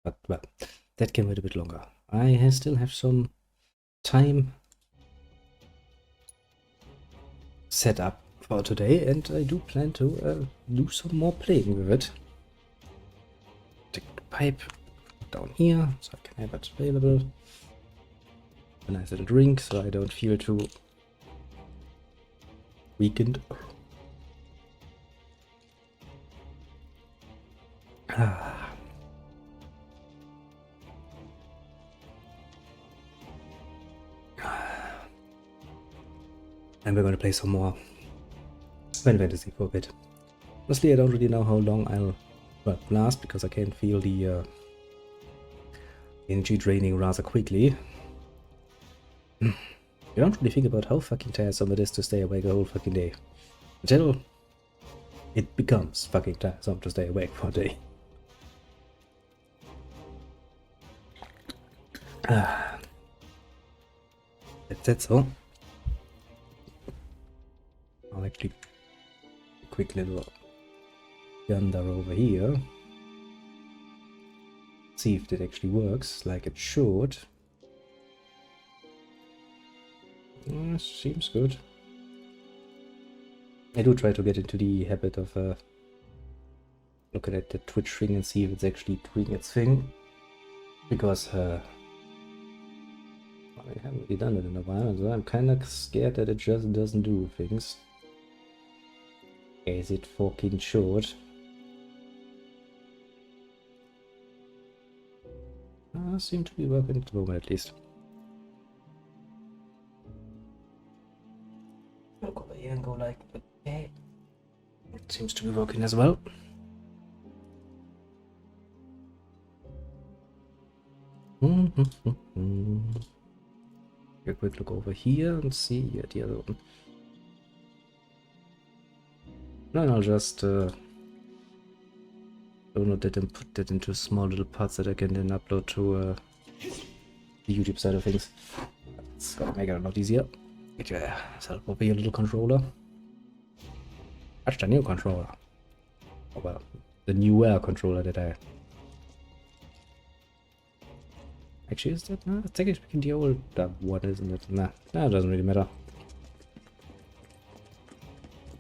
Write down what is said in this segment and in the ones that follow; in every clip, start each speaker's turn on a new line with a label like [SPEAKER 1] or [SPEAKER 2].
[SPEAKER 1] But, well, that can wait a bit longer. I still have some time set up for today, and I do plan to do some more playing with it. Take the pipe down here, so I can have it available. A nice little drink, so I don't feel too weakened. And we're going to play some more Final Fantasy for a bit. Honestly, I don't really know how long I'll last, because I can feel the energy draining rather quickly. You don't really think about how fucking tiresome it is to stay awake a whole fucking day. Until it becomes fucking tiresome to stay awake for a day. That's all. I'll actually quick little gander over here. See if it actually works like it should. Seems good. I do try to get into the habit of looking at the Twitch thing and see if it's actually doing its thing. Because I haven't really done it in a while, so I'm kind of scared that it just doesn't do things as it fucking should. Seem to be working at the moment, at least. I'll go over here and go like, okay. It seems to be working as well. A quick look over here and see the other one. Then I'll just download that and put that into small little parts that I can then upload to the YouTube side of things. It's gonna make it a lot easier. Get yourself over your little controller. That's the new controller. Oh well, the newer controller that I... Actually, is that? No, it's actually the old one, isn't it? Nah, it doesn't really matter.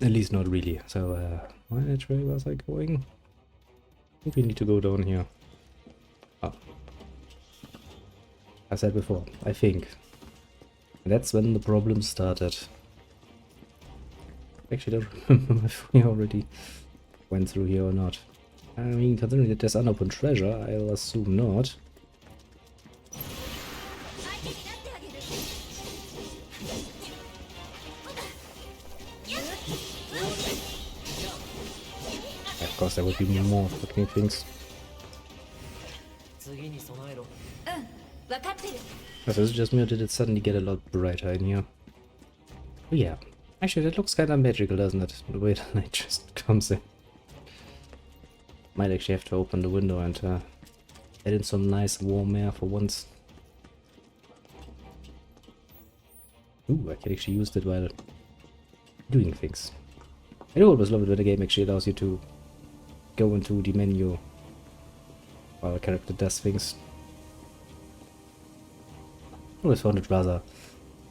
[SPEAKER 1] At least not really. So, which way was I going? I think we need to go down here. Oh. I said before, I think. That's when the problem started. Actually, I don't remember if we already went through here or not. I mean, considering that there's unopened treasure, I'll assume not. Of course, there would be more fucking things. This is just me, or did it suddenly get a lot brighter in here? Oh yeah. Actually, that looks kind of magical, doesn't it? The way the light just comes in. Might actually have to open the window and add in some nice warm air for once. Ooh, I can actually use that while doing things. I do always love it when the game actually allows you to go into the menu while a character does things. I always found it rather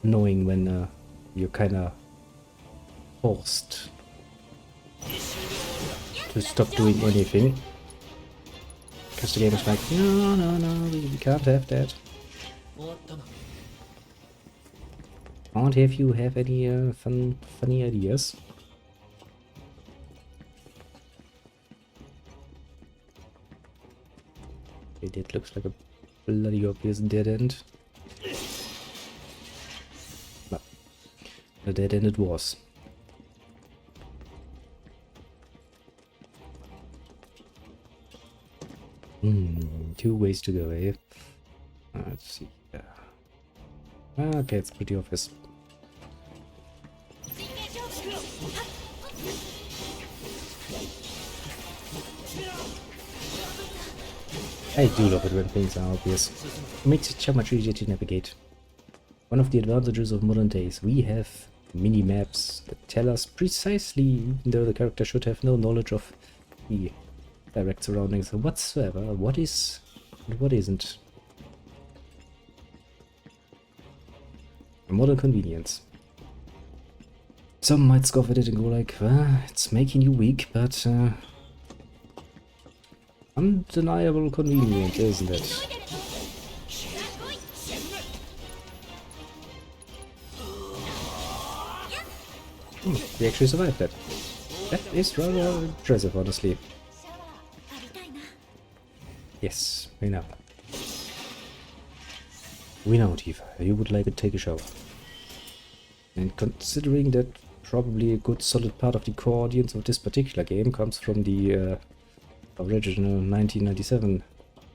[SPEAKER 1] annoying when you're kinda forced to stop doing anything. Because the game is like, no, we can't have that. Can't have you have any funny ideas. Okay, that looks like a bloody obvious dead end. But a dead end it was. Two ways to go, eh? Let's see. Okay, it's pretty obvious. I do love it when things are obvious. It makes it so much easier to navigate. One of the advantages of modern days, we have mini-maps that tell us precisely, even though the character should have no knowledge of the direct surroundings whatsoever, what is And what isn't? Modern convenience. Some might scoff at it and go like, well, it's making you weak, but undeniable convenience, isn't it? We actually survived that. That is rather impressive, honestly. Yes, we know. We know, Tifa. You would like to take a shower. And considering that probably a good solid part of the core audience of this particular game comes from the original 1997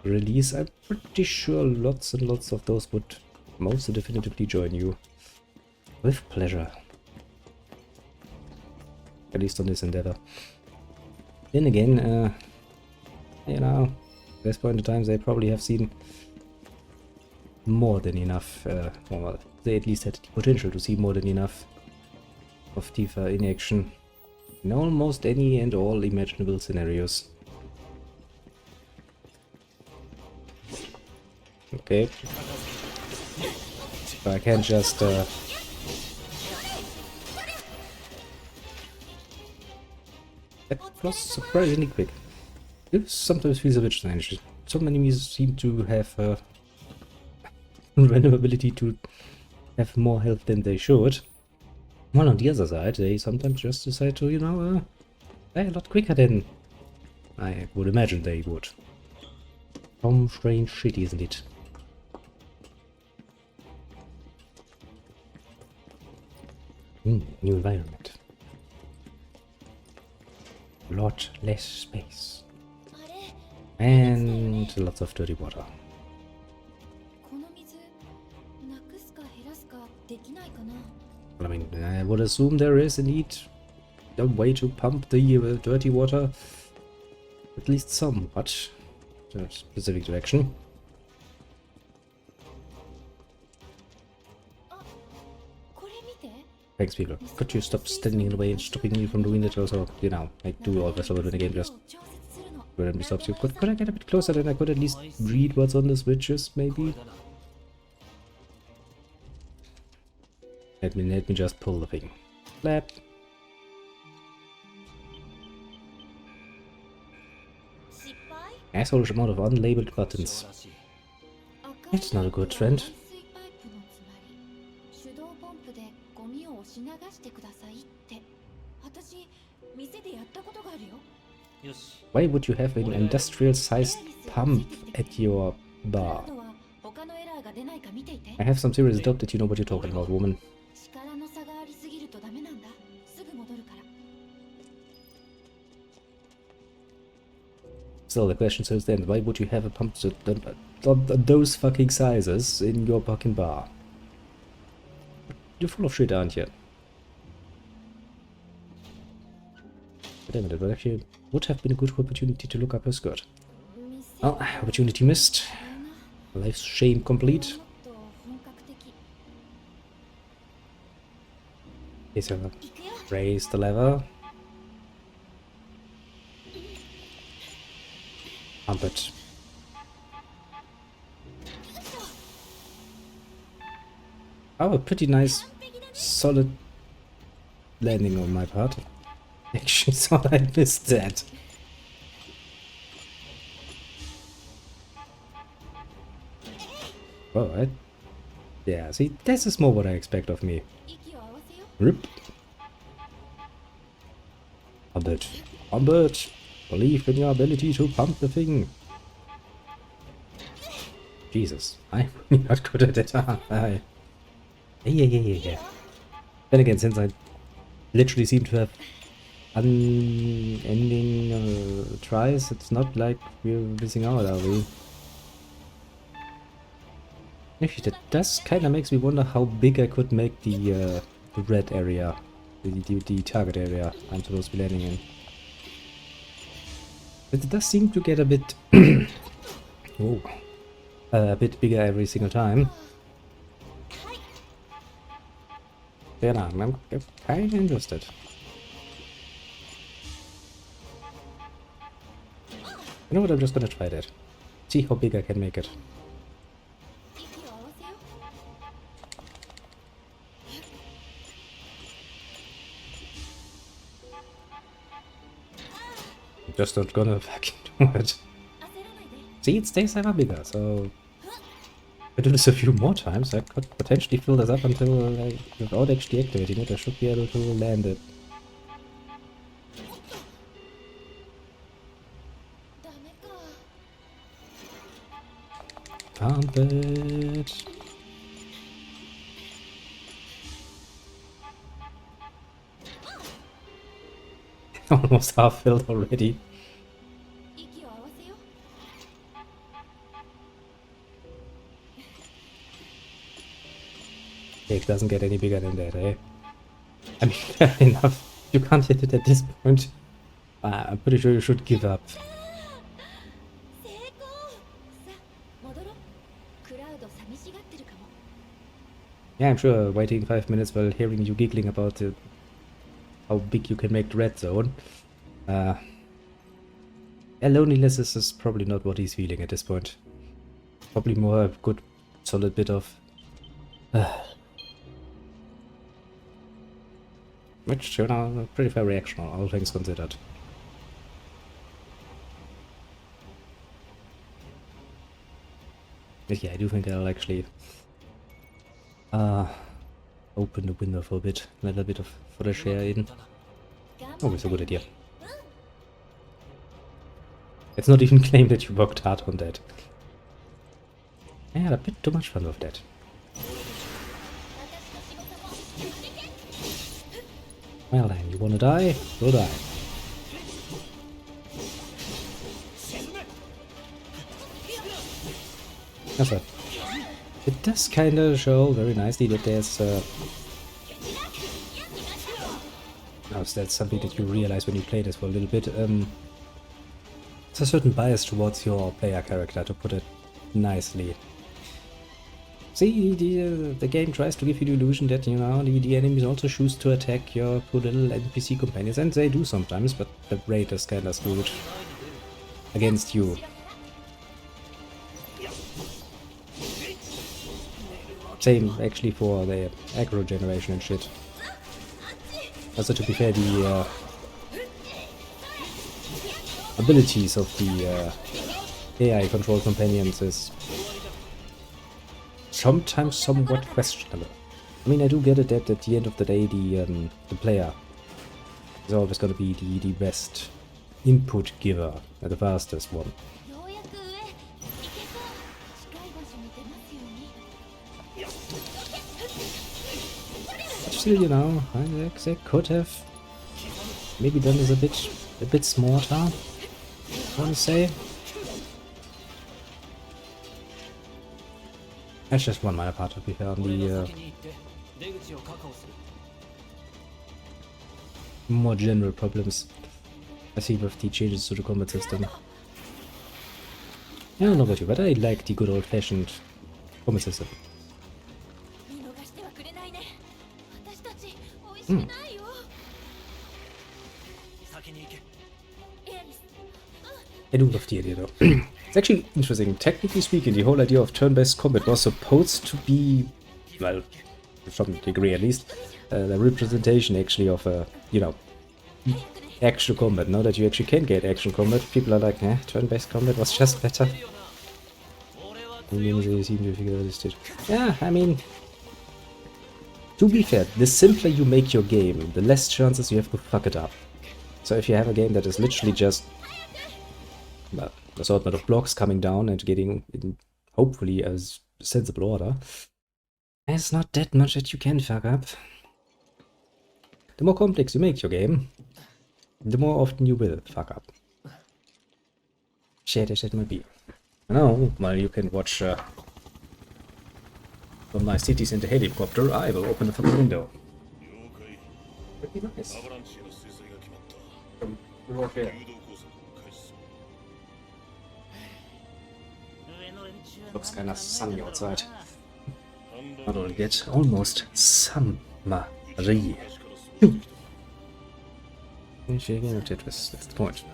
[SPEAKER 1] release, I'm pretty sure lots and lots of those would most definitively join you. With pleasure. At least on this endeavor. Then again, you know, at this point in time they probably have seen more than enough, well, they at least had the potential to see more than enough of Tifa in action in almost any and all imaginable scenarios. Okay. But I can't just that was surprisingly quick. It sometimes feels a bit strange. Some enemies seem to have random ability to have more health than they should. While on the other side, they sometimes just decide to, you know, die a lot quicker than I would imagine they would. Some strange shit, isn't it? New environment. Lot less space. And lots of dirty water. Well, I mean, I would assume there is indeed a way to pump the dirty water at least somewhat in a specific direction. Thanks, people. Could you stop standing in the way and stopping me from doing it? Also, you know, I do always love it when the game just randomly stops you. Could I get a bit closer, then I could at least read what's on the switches, maybe? Let me just pull the thing. Flap. Asshole amount of unlabeled buttons. It's not a good trend. Why would you have an industrial-sized pump at your bar? I have some serious doubt that you know what you're talking about, woman. Still, the question still stands, why would you have a pump those fucking sizes in your fucking bar? You're full of shit, aren't you? Damn it, it actually would have been a good opportunity to look up her skirt. Oh, opportunity missed. Life's shame complete. Okay, so raise the lever. Pump it. Oh, a pretty nice, solid landing on my part. Actually, thought I missed that. Alright. Yeah, see, this is more what I expect of me. Rip. Pump it. Pump it. Believe in your ability to pump the thing. Jesus, I'm not good at it. Yeah. Then again, since I literally seem to have unending tries, it's not like we're missing out, are we? Actually, that does kind of makes me wonder how big I could make the red area, the target area I'm supposed to be landing in. But it does seem to get a bit oh, a bit bigger every single time. Yeah, no, I'm kind of interested. You know what, I'm just gonna try that. See how big I can make it. I'm just not gonna fucking do it. See, it stays ever bigger, so if I do this a few more times, I could potentially fill this up until, like, without actually activating it, I should be able to land it. Pump it! Almost half filled already. Cake doesn't get any bigger than that, eh? I mean, fair enough. You can't hit it at this point. I'm pretty sure you should give up. Yeah, I'm sure waiting 5 minutes while hearing you giggling about how big you can make the red zone. Yeah, loneliness is probably not what he's feeling at this point. Probably more a good solid bit of... which, you know, a pretty fair reaction, all things considered. But yeah, I do think I'll actually open the window for a bit, let a bit of fresh air in. Always a good idea. Let's not even claim that you worked hard on that. I had a bit too much fun with that. Well then, you wanna die? Go die. That's right. It does kinda show very nicely that there's now, that's something that you realize when you play this for a little bit. There's a certain bias towards your player character, to put it nicely. See, the game tries to give you the illusion that, you know, the enemies also choose to attack your poor little NPC companions, and they do sometimes, but the rate is kinda screwed against you. Same, actually, for the aggro generation and shit. Also, to be fair, the abilities of the AI control companions is sometimes somewhat questionable. I mean, I do get it that at the end of the day, the player is always going to be the best input giver, the fastest one. But still, you know, they could have maybe done this a bit smarter, I want to say. That's just one minor part, to be fair, on the more general problems I see with the changes to the combat system. I don't know about you, but I like the good old-fashioned combat system. I do love the idea, though. It's actually interesting. Technically speaking, the whole idea of turn-based combat was supposed to be, well, to some degree at least, the representation actually of you know, action combat. Now that you actually can get action combat, people are like, turn-based combat was just better. And then they seem to figure this out. Yeah, I mean, to be fair, the simpler you make your game, the less chances you have to fuck it up. So if you have a game that is literally just, well, assortment of blocks coming down and getting in, hopefully, a sensible order, there's not that much that you can fuck up. The more complex you make your game, the more often you will fuck up. Shit as it might be. Now, while you can watch from my cities in the helicopter, I will open the fucking window. Pretty nice. Looks kinda sunny outside. Not only yet, almost summery. That's the point.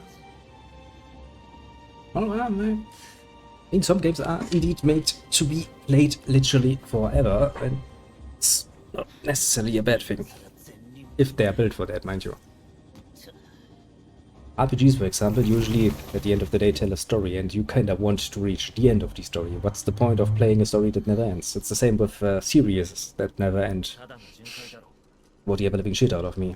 [SPEAKER 1] Oh well, mean, some games are indeed made to be played literally forever, and it's not necessarily a bad thing. If they are built for that, mind you. RPGs, for example, usually at the end of the day tell a story, and you kinda want to reach the end of the story. What's the point of playing a story that never ends? It's the same with series that never end. What the ever-living shit out of me.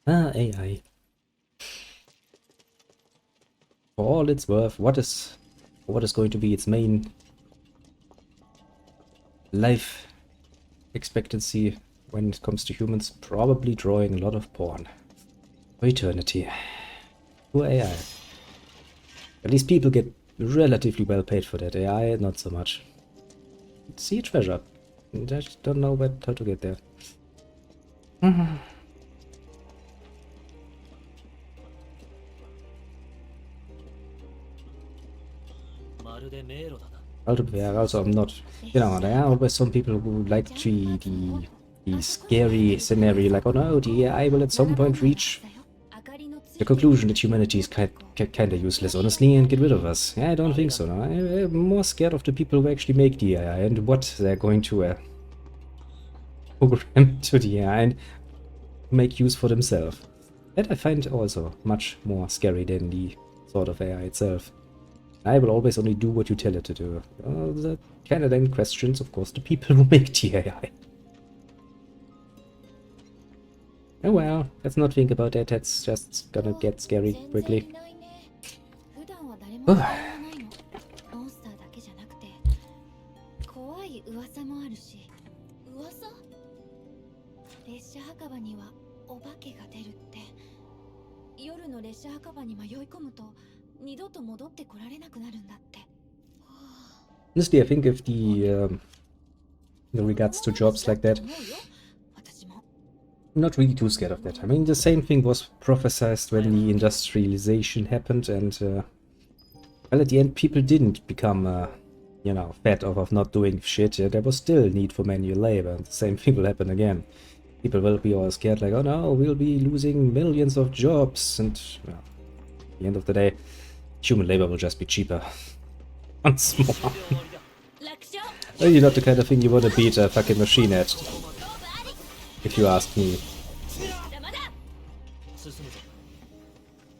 [SPEAKER 1] Ah, AI. For all it's worth, what is going to be its main life expectancy when it comes to humans? Probably drawing a lot of porn for eternity. Poor AI. At least people get relatively well paid for that. AI, not so much. See a treasure. I just don't know how to get there. Also, I'm not, there are always some people who like the scary scenario, like, oh no, the AI will at some point reach the conclusion that humanity is kinda useless, honestly, and get rid of us. Yeah, I don't think so, no. I'm more scared of the people who actually make the AI and what they're going to program to the AI and make use for themselves. That I find also much more scary than the sort of AI itself. I will always only do what you tell it to do. That kind of then questions, of course, the people who make the AI. Oh well, let's not think about that. That's just gonna get scary quickly. Honestly, I think if in regards to jobs like that, I'm not really too scared of that. I mean, the same thing was prophesized when the industrialization happened, and well, at the end, people didn't become, fed off of not doing shit. There was still need for manual labor, and the same thing will happen again. People will be all scared, like, oh no, we'll be losing millions of jobs, and well, at the end of the day, human labor will just be cheaper. Once more. Maybe not the kind of thing you want to beat a fucking machine at, if you ask me.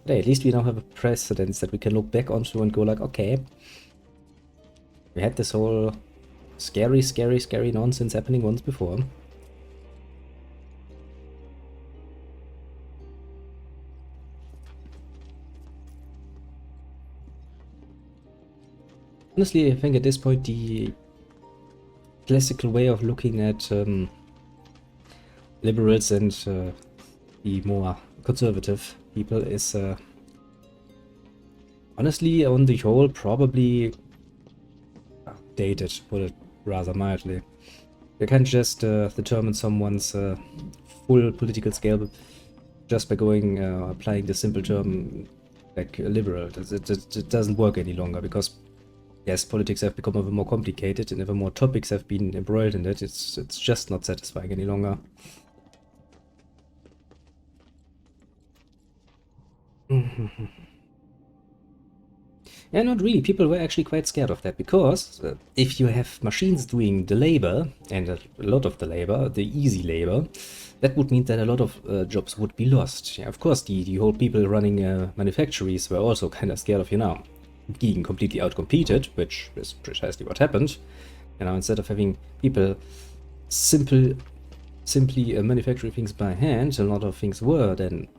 [SPEAKER 1] But hey, at least we now have a precedence that we can look back onto and go like, okay, we had this whole scary nonsense happening once before. Honestly, I think at this point the classical way of looking at liberals and the more conservative people is honestly, on the whole, probably dated, put it rather mildly. You can't just determine someone's full political scale just by going applying the simple term like liberal. It doesn't work any longer, because yes, politics have become ever more complicated and ever more topics have been embroiled in it. It's just not satisfying any longer. Yeah, not really. People were actually quite scared of that, because if you have machines doing the labor, and a lot of the labor, the easy labor, that would mean that a lot of jobs would be lost. Yeah, of course, the whole people running manufactories were also kind of scared of, being completely outcompeted, which is precisely what happened. Instead of having people simply manufacturing things by hand, a lot of things were then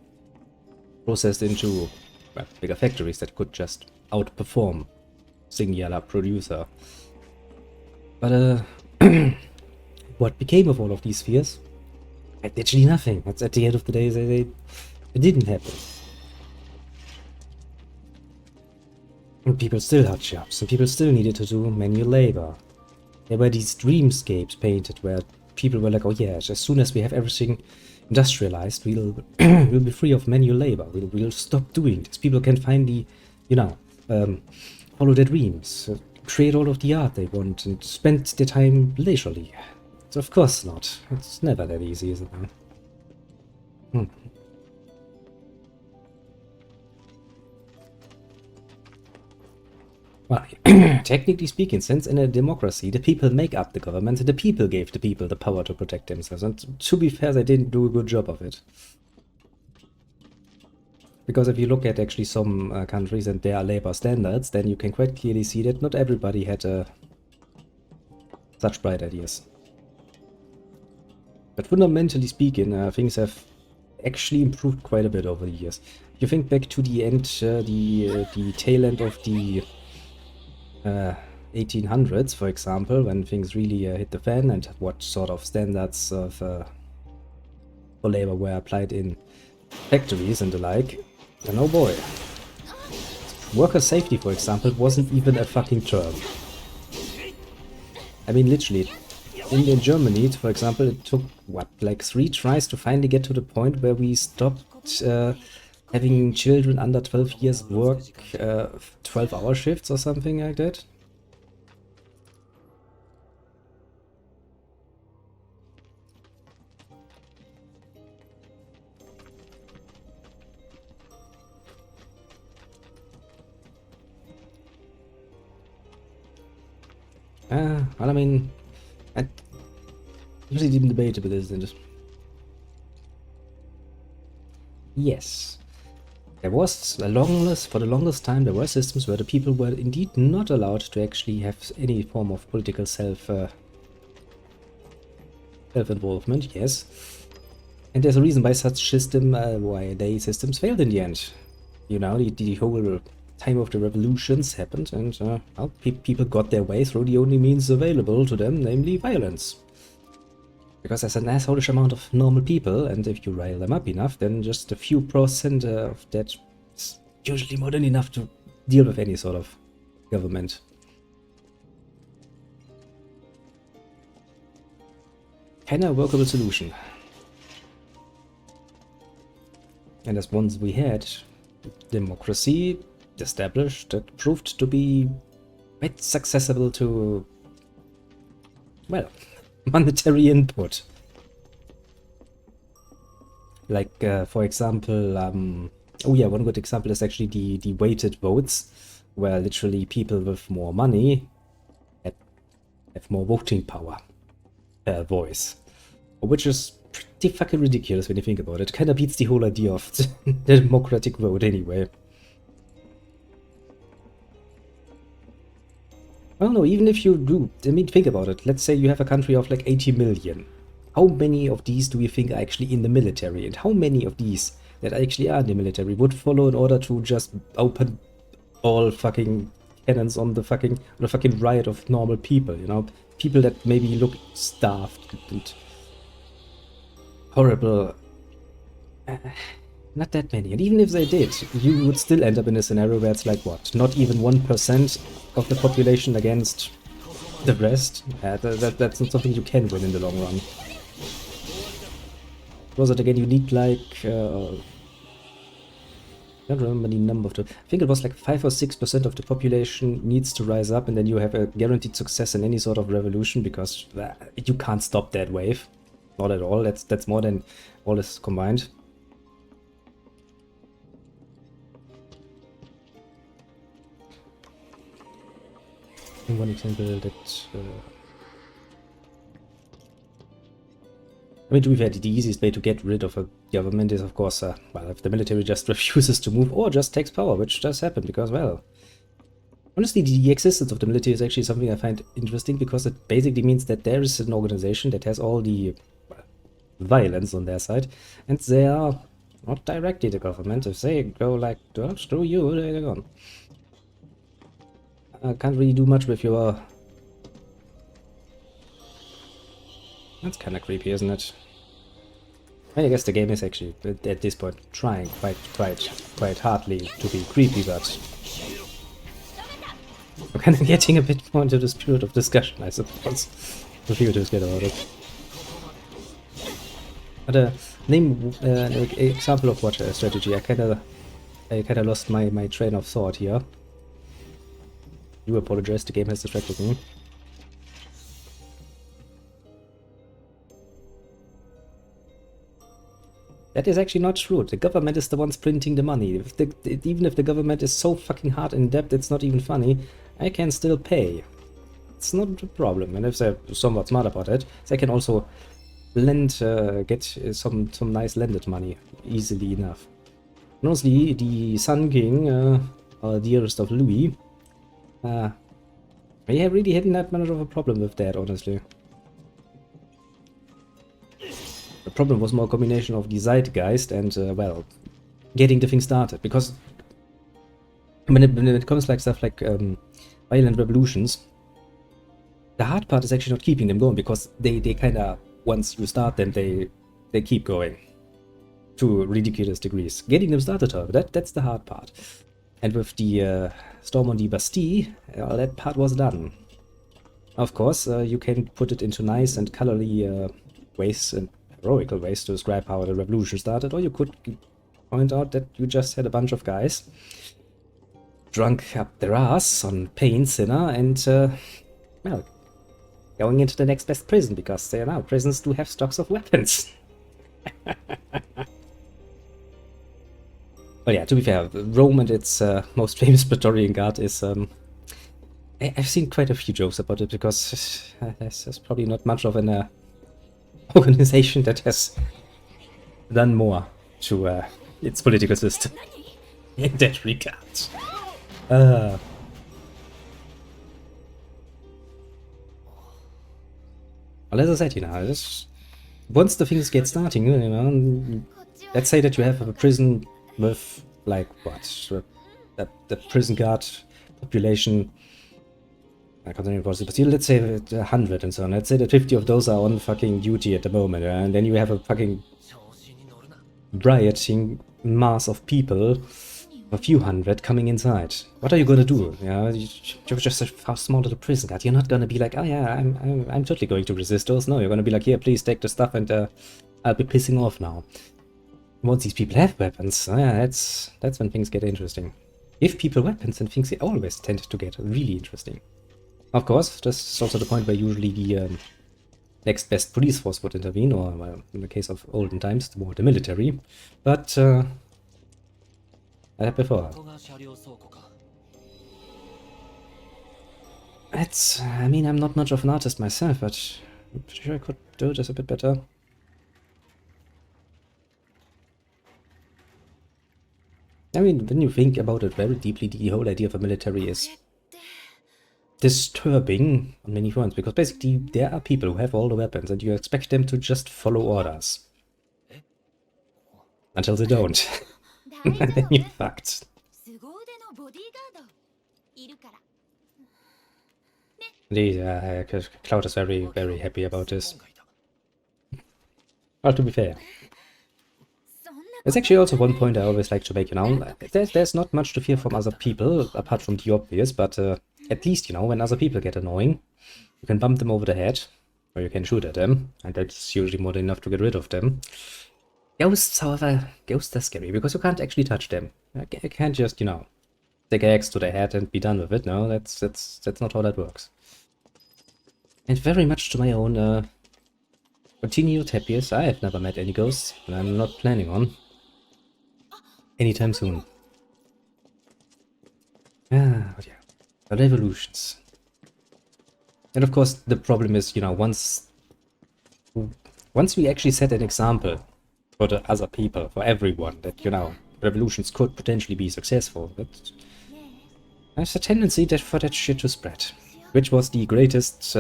[SPEAKER 1] processed into bigger factories that could just outperform singular producer. But what became of all of these fears? Literally nothing. At the end of the day, it didn't happen. And people still had jobs, and people still needed to do manual labor. There were these dreamscapes painted where people were like, oh yeah, as soon as we have everything industrialized, we'll be free of manual labor. We'll stop doing this. People can finally, follow their dreams, create all of the art they want, and spend their time leisurely. So of course not. It's never that easy, is it? Well, technically speaking, since in a democracy, the people make up the government, and the people gave the people the power to protect themselves. And to be fair, they didn't do a good job of it. Because if you look at actually some countries and their labor standards, then you can quite clearly see that not everybody had such bright ideas. But fundamentally speaking, things have actually improved quite a bit over the years. If you think back to the end, the tail end of the 1800s, for example, when things really hit the fan, and what sort of standards of for labor were applied in factories and the like, then oh boy. Worker safety, for example, wasn't even a fucking term. I mean, literally, in Germany, for example, it took, what, like 3 tries to finally get to the point where we stopped having children under 12 years work 12-hour shifts or something like that. Well, I mean, it's usually even debatable, isn't it? Yes. There was for the longest time, there were systems where the people were indeed not allowed to actually have any form of political self-involvement, yes. And there's a reason why such systems failed in the end. You know, the whole time of the revolutions happened, and well, people got their way through the only means available to them, namely violence. Because there's an assholeish amount of normal people, and if you rile them up enough, then just a few percent of that is usually more than enough to deal with any sort of government. Kind of workable solution. And as once we had democracy established, that proved to be quite accessible to, well, monetary input. Like, for example, oh yeah, one good example is actually the weighted votes, where literally people with more money have more voting power per voice. Which is pretty fucking ridiculous when you think about it. Kinda beats the whole idea of the democratic vote anyway. Well, no, even if you do, I mean, think about it. Let's say you have a country of like 80 million. How many of these do you think are actually in the military? And how many of these that actually are in the military would follow in order to just open all fucking cannons on the fucking riot of normal people, you know? People that maybe look starved and horrible. Not that many. And even if they did, you would still end up in a scenario where it's like, what, not even 1% of the population against the rest? That's not something you can win in the long run. Was it again, you need like, I don't remember the number of the, I think it was like 5 or 6% of the population needs to rise up, and then you have a guaranteed success in any sort of revolution, because you can't stop that wave. Not at all. That's more than all is combined. One example that I mean, to be fair, the easiest way to get rid of a government is, of course, well, if the military just refuses to move or just takes power, which does happen, because, well, honestly, the existence of the military is actually something I find interesting, because it basically means that there is an organization that has all the violence on their side, and they are not directly the government. If they go like, oh, screw you, they're gone. I can't really do much with your... That's kind of creepy, isn't it? I guess the game is actually, at this point, trying quite hardly to be creepy, but... I'm kind of getting a bit more into the spirit of discussion, I suppose. If you just get about it. But name an example of what strategy. I kind of lost my train of thought here. Do apologize, the game has distracted me. That is actually not true. The government is the ones printing the money. Even if the government is so fucking hard in debt, it's not even funny. I can still pay. It's not a problem, and if they're somewhat smart about it, they can also lend, get some nice lended money easily enough. And honestly, the Sun King, dearest of Louis, I really hadn't that much of a problem with that, honestly. The problem was more a combination of the zeitgeist and, well, getting the thing started. Because when it comes like stuff like violent revolutions, the hard part is actually not keeping them going, because they kind of, once you start them, they keep going to ridiculous degrees. Getting them started, however, that's the hard part. And with the storm on the Bastille, that part was done. Of course, you can put it into nice and colorly ways and heroical ways to describe how the revolution started, or you could point out that you just had a bunch of guys drunk up their ass on pain thinner and, well, going into the next best prison, because now prisons do have stocks of weapons. Well, yeah, to be fair, Rome and its most famous Praetorian Guard is, I've seen quite a few jokes about it, because there's probably not much of an organization that has done more to its political system in that regard. Well, as I said, you know, once the things get starting, you know, let's say that you have a prison with, like, what, the prison guard population, I can't remember, but let's say 100 and so on. Let's say that 50 of those are on fucking duty at the moment, and then you have a fucking rioting mass of people, a few hundred coming inside. What are you gonna do? You know, you're just a small little prison guard. You're not gonna be like, oh yeah, I'm totally going to resist those. No, you're gonna be like, here, please take the stuff, and I'll be pissing off now. Once these people have weapons, that's when things get interesting. Give people weapons, and things always tend to get really interesting. Of course, this is also the point where usually the next best police force would intervene, or, well, in the case of olden times, the military. But I had before. I mean, I'm not much of an artist myself, but I'm pretty sure I could do this a bit better. I mean, when you think about it very deeply, the whole idea of a military is disturbing on many fronts, because basically there are people who have all the weapons and you expect them to just follow orders. Until they don't. And then you're fucked. Indeed, Cloud is very, very happy about this. Well, to be fair, there's actually also one point I always like to make, you know, there's not much to fear from other people, apart from the obvious, but at least, you know, when other people get annoying, you can bump them over the head, or you can shoot at them, and that's usually more than enough to get rid of them. Ghosts, however, ghosts are scary, because you can't actually touch them. You can't just, you know, take an axe to their head and be done with it. No, that's not how that works. And very much to my own continued happiest, I have never met any ghosts, and I'm not planning on anytime soon. But yeah, the revolutions. And of course, the problem is, you know, once we actually set an example for the other people, for everyone, that, you know, revolutions could potentially be successful, but there's a tendency for that shit to spread, which was the greatest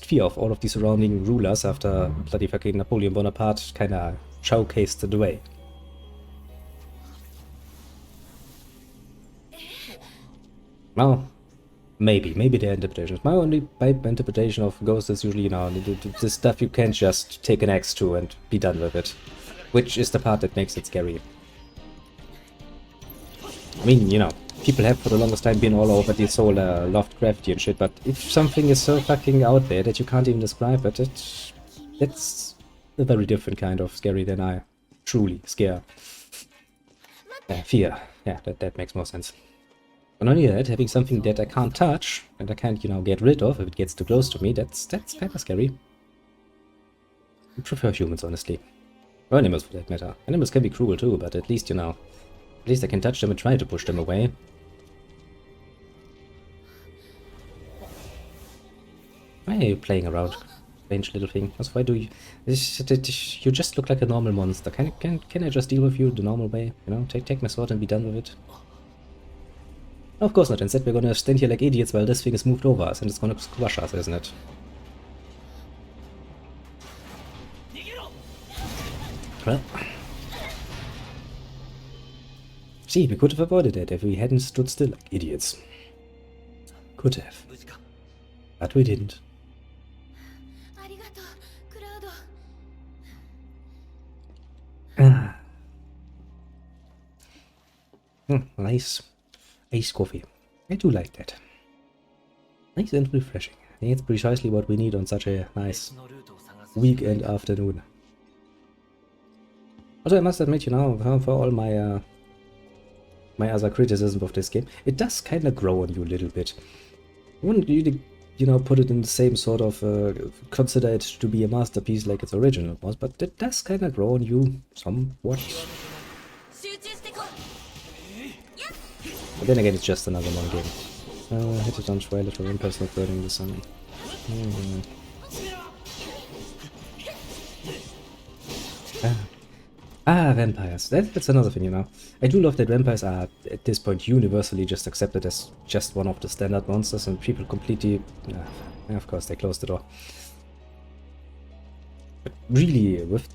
[SPEAKER 1] fear of all of the surrounding rulers after bloody fucking Napoleon Bonaparte kinda showcased the way. Well, maybe their interpretations. My only interpretation of ghosts is usually, you know, the stuff you can't just take an axe to and be done with it, which is the part that makes it scary. I mean, you know, people have for the longest time been all over this whole Lovecraftian shit, but if something is so fucking out there that you can't even describe it, it's a very different kind of scary than I truly scare. Fear. Yeah, that makes more sense. But not only that, having something that I can't touch and I can't, you know, get rid of if it gets too close to me, that's kind of scary. I prefer humans, honestly. Or animals, for that matter. Animals can be cruel too, but at least, you know, at least I can touch them and try to push them away. Why are you playing around? Strange little thing. Also, why do you... You just look like a normal monster. Can I just deal with you the normal way? You know, take my sword and be done with it. No, of course not. Instead, we're gonna stand here like idiots while this thing is moved over us and it's gonna squash us, isn't it? Well... Gee, we could have avoided it if we hadn't stood still like idiots. Could have. But we didn't. Ah. Nice iced coffee. I do like that. Nice and refreshing. I think it's precisely what we need on such a nice weekend afternoon. Also, I must admit, you know, for all my my other criticism of this game, it does kind of grow on you a little bit. You wouldn't really, you know, put it in the same sort of consider it to be a masterpiece like its original was, but it does kind of grow on you somewhat. But then again, it's just another one game. Hit it on trailer for impulse not burning the sun. Vampires. That's another thing, you know. I do love that vampires are, at this point, universally just accepted as just one of the standard monsters, and people completely... of course, they closed the door. But really, with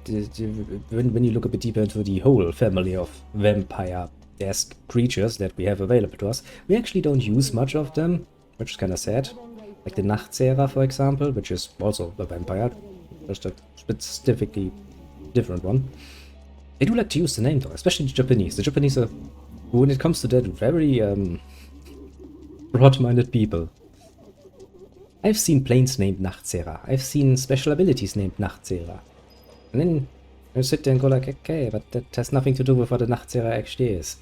[SPEAKER 1] when you look a bit deeper into the whole family of vampire-esque creatures that we have available to us, we actually don't use much of them, which is kind of sad. Like the Nachtzehrer, for example, which is also a vampire, just a specifically different one. They do like to use the name though, especially the Japanese. The Japanese are, when it comes to that, very broad-minded people. I've seen planes named Nachtzehrer. I've seen special abilities named Nachtzehrer. And then you sit there and go like, okay, but that has nothing to do with what a Nachtzehrer actually is.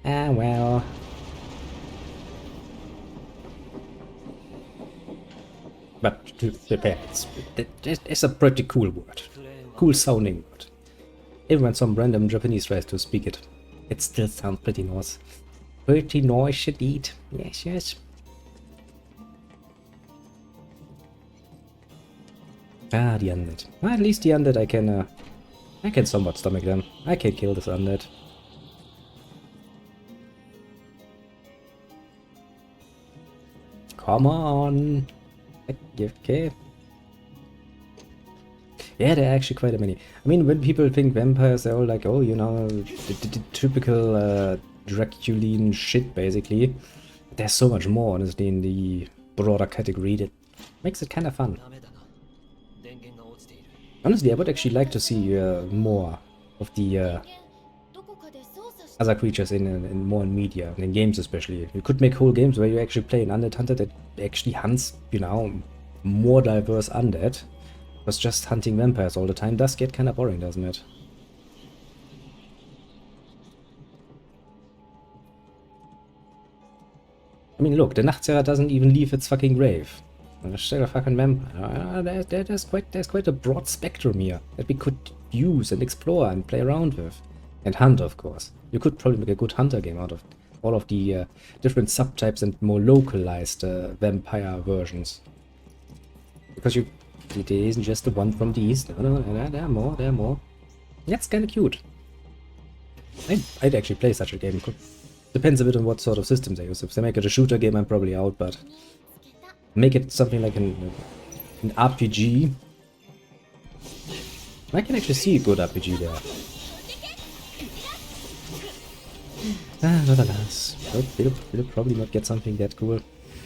[SPEAKER 1] Ah, well. But to prepare, it's a pretty cool word. Cool sounding word. Even when some random Japanese tries to speak it, it still sounds pretty nice. Pretty nice indeed. Yes, yes. Ah, the undead. Well, at least the undead I can somewhat stomach them. I can kill this undead. Come on. Okay. Yeah, there are actually quite a many. I mean, when people think vampires, they're all like, oh, you know, the typical Draculine shit, basically. There's so much more, honestly, in the broader category that makes it kind of fun. Honestly, I would actually like to see more of the other creatures in more in media, in games especially. You could make whole games where you actually play an undead hunter that actually hunts, you know, more diverse undead. Because just hunting vampires all the time does get kind of boring, doesn't it? I mean, look, the Nachtzehrer doesn't even leave its fucking grave. It's still a fucking vampire. There's quite a broad spectrum here that we could use and explore and play around with. And hunt, of course. You could probably make a good hunter game out of all of the different subtypes and more localized vampire versions. Because it isn't just the one from the east. No, there are more. That's kind of cute. I'd actually play such a game. Depends a bit on what sort of systems they use. If they make it a shooter game, I'm probably out, but make it something like an RPG. I can actually see a good RPG there. Not alas. We'll probably not get something that cool.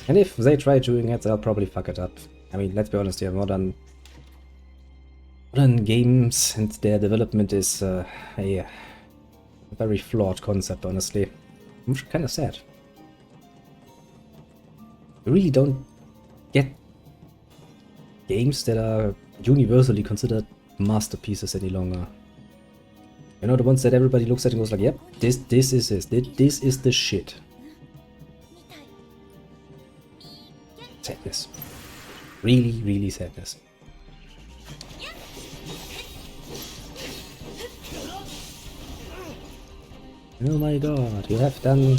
[SPEAKER 1] And if they try doing it, they'll probably fuck it up. I mean, let's be honest here, modern games and their development is a very flawed concept, honestly. Which is kind of sad. We really don't get games that are universally considered masterpieces any longer. You know, the ones that everybody looks at and goes like, yep, this is the shit. Sadness. Really, really sadness. Oh my god, you have done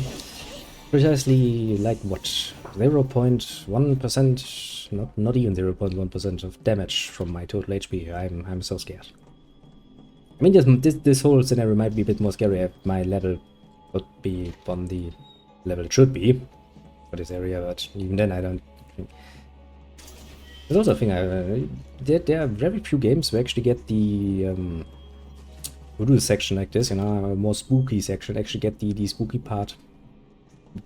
[SPEAKER 1] precisely like what? 0.1%, not even 0.1% of damage from my total HP. I'm so scared. I mean, this whole scenario might be a bit more scary if my level would be on the level it should be for this area, but even then I don't think. There's also a thing, there are very few games who actually get the who do a section like this, you know, a more spooky section, actually get the spooky part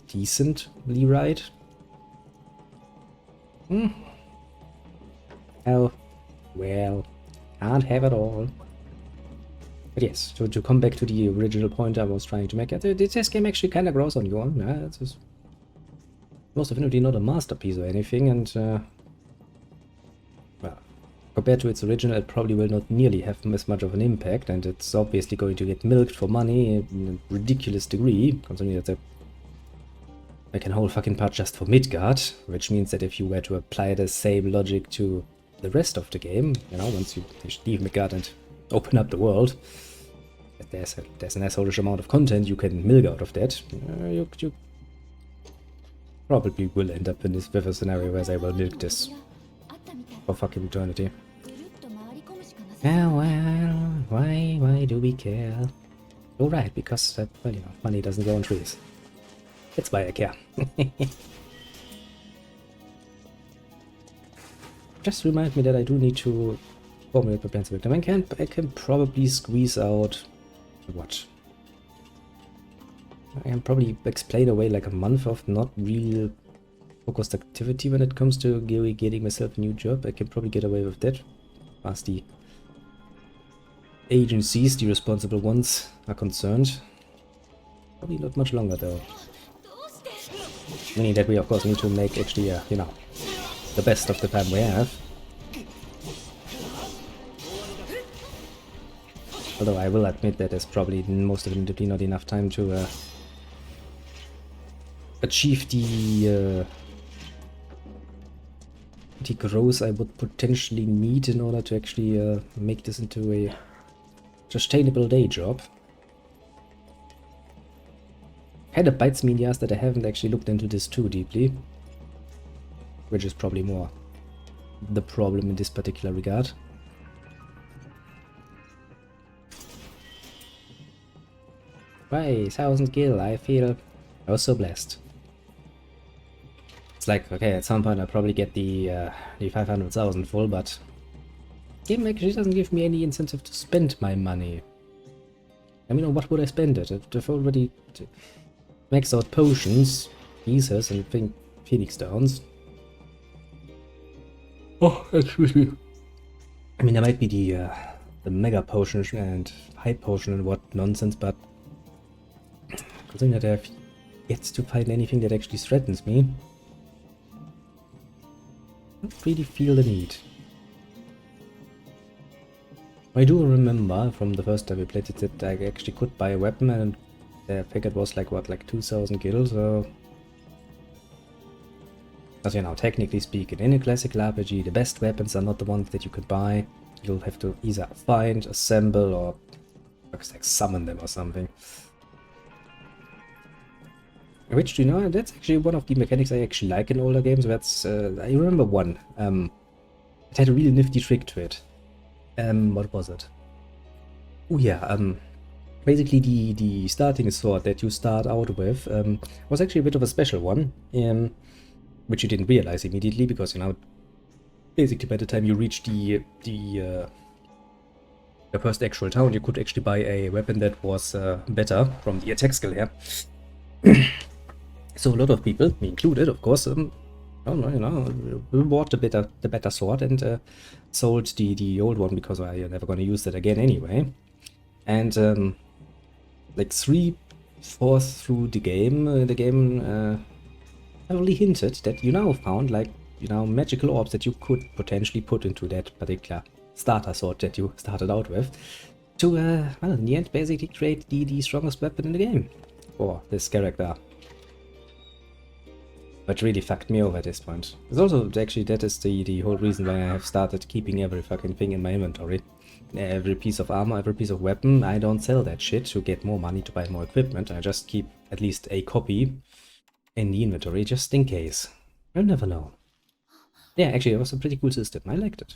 [SPEAKER 1] decently right. Oh, well, can't have it all. But yes, to come back to the original point I was trying to make, this game actually kind of grows on you. Yeah, it's most definitely not a masterpiece or anything, and well, compared to its original, it probably will not nearly have as much of an impact, and it's obviously going to get milked for money in a ridiculous degree, considering that they make a whole fucking part just for Midgard, which means that if you were to apply the same logic to the rest of the game, you know, once you leave Midgard and open up the world, there's an assholeish amount of content you can milk out of that. You probably will end up in this with a scenario where they will milk this for fucking eternity. Well, why do we care? Oh right, because well, you know, money doesn't grow on trees. That's why I care. Just remind me that I do need to formulate my plans a bit. I can probably squeeze out what? I can probably explain away like a month of not real focused activity when it comes to getting myself a new job. I can probably get away with that, as the agencies, the responsible ones, are concerned. Probably not much longer though. Meaning that we of course need to make actually, you know, the best of the time we have. Although I will admit that there's probably most definitely not enough time to achieve the growth I would potentially need in order to actually make this into a sustainable day job. Kinda bites me in the ass that I haven't actually looked into this too deeply, which is probably more the problem in this particular regard. Right, 1000 gil, I feel I was so blessed. It's like, okay, at some point I'll probably get the 500,000 full, but the game actually doesn't give me any incentive to spend my money. I mean, what would I spend it? I've already maxed out potions, pieces, and Phoenix Downs. Oh, excuse me. I mean, there might be the mega potion and hype potion and what nonsense, but considering that I've yet to find anything that actually threatens me, I don't really feel the need. I do remember from the first time we played it that I actually could buy a weapon, and the figure was like what, like 2000 gil, so as you know, technically speaking, in a classical RPG, the best weapons are not the ones that you can buy. You'll have to either find, assemble, or like summon them or something. Which, you know, that's actually one of the mechanics I actually like in older games. That's I remember one. It had a really nifty trick to it. What was it? Oh yeah, basically the starting sword that you start out with was actually a bit of a special one, which you didn't realize immediately, because, you know, basically by the time you reach the first actual town, you could actually buy a weapon that was better from the attack skill here. So a lot of people, me included, of course, bought the better sword and sold the old one, because you're never going to use that again anyway. And like 3/4 through the game heavily hinted that you now found, like, you know, magical orbs that you could potentially put into that particular starter sword that you started out with to, well, in the end, basically create the strongest weapon in the game for this character. But really fucked me over at this point. It's also, actually, that is the whole reason why I have started keeping every fucking thing in my inventory. Every piece of armor, every piece of weapon. I don't sell that shit to get more money to buy more equipment. I just keep at least a copy in the inventory just in case. I'll never know. Yeah, actually, it was a pretty cool system. I liked it.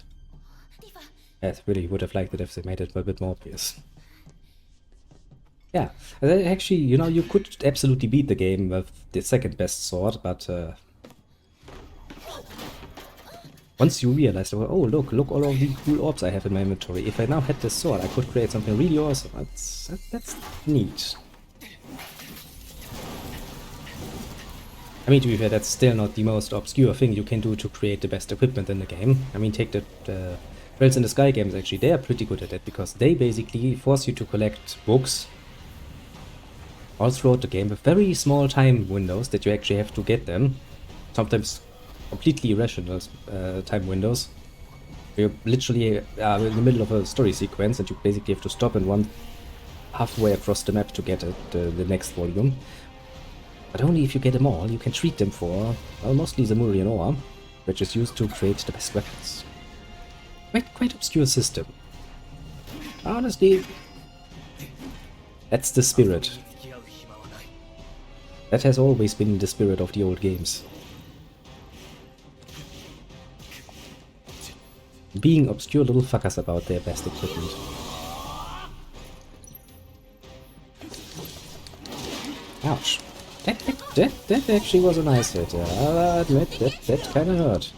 [SPEAKER 1] I really would have liked it if they made it a bit more obvious. Yeah, actually, you know, you could absolutely beat the game with the second best sword, but once you realize, oh, look all of the cool orbs I have in my inventory. If I now had this sword, I could create something really awesome. That's neat. I mean, to be fair, that's still not the most obscure thing you can do to create the best equipment in the game. I mean, take the Rails in the Sky games, actually. They are pretty good at that, because they basically force you to collect books all throughout the game with very small time windows that you actually have to get them. Sometimes completely irrational time windows. You're literally in the middle of a story sequence and you basically have to stop and run halfway across the map to get the next volume. But only if you get them all, you can treat them for, well, mostly Zamurian ore, which is used to create the best weapons. Quite obscure system. Honestly, that's the spirit. That has always been the spirit of the old games. Being obscure little fuckers about their best equipment. Ouch. That actually was a nice hit. I'll admit, that kinda hurt.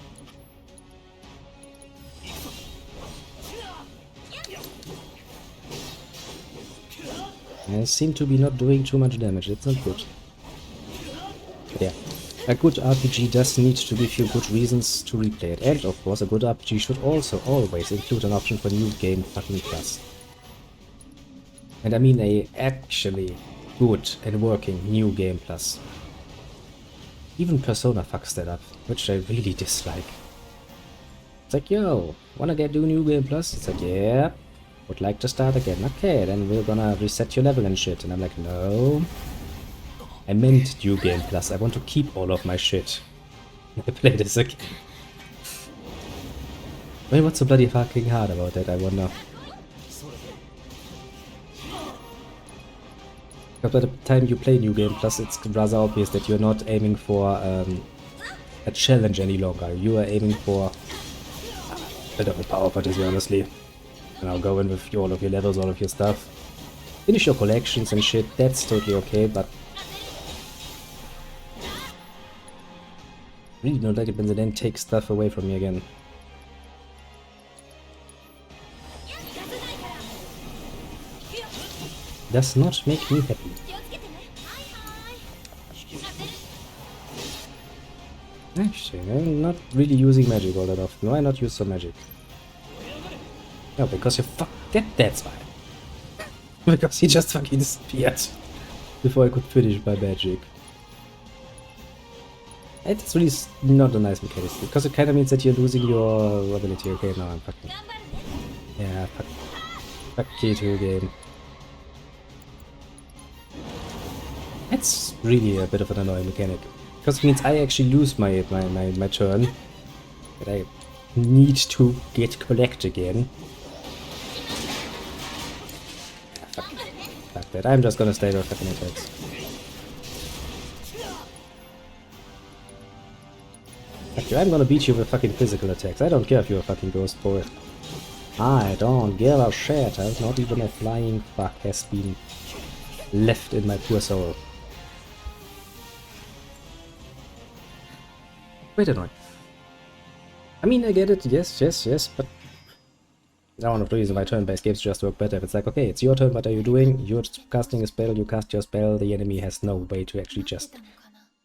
[SPEAKER 1] I seem to be not doing too much damage, it's not good. But yeah, a good RPG does need to give you good reasons to replay it, and of course a good RPG should also always include an option for New Game fucking Plus. And I mean a actually good and working New Game Plus. Even Persona fucks that up, which I really dislike. It's like, yo, wanna do New Game Plus? It's like, yeah, would like to start again. Okay, then we're gonna reset your level and shit. And I'm like, no. I meant New Game Plus. I want to keep all of my shit. I play this again. I mean, what's so bloody fucking hard about that, I wonder? But by the time you play New Game Plus, it's rather obvious that you're not aiming for a challenge any longer. You are aiming for a bit of a power fantasy, honestly. And I'll go in with all of your levels, all of your stuff. Finish your collections and shit, that's totally okay, but really don't like it when they then take stuff away from me again. Does not make me happy. Actually, I'm not really using magic all that often. Why not use some magic? No, because you that's why. Because he just fucking disappeared before I could finish my magic. It's really not a nice mechanic, because it kind of means that you're losing your ability. Okay, now I'm fucking... Yeah, fuck you to game. That's really a bit of an annoying mechanic, because it means I actually lose my turn that I need to collect again. Fuck that, I'm just gonna stay with fucking attacks. Fuck you, I'm gonna beat you with fucking physical attacks. I don't care if you're a fucking ghost boy. I don't give a shit. Not even a flying fuck has been left in my poor soul. Wait a minute. I mean, I get it, yes, but one of the reasons why turn-based games just work better. If it's like, okay, it's your turn, what are you doing? You're casting a spell, you cast your spell, the enemy has no way to actually just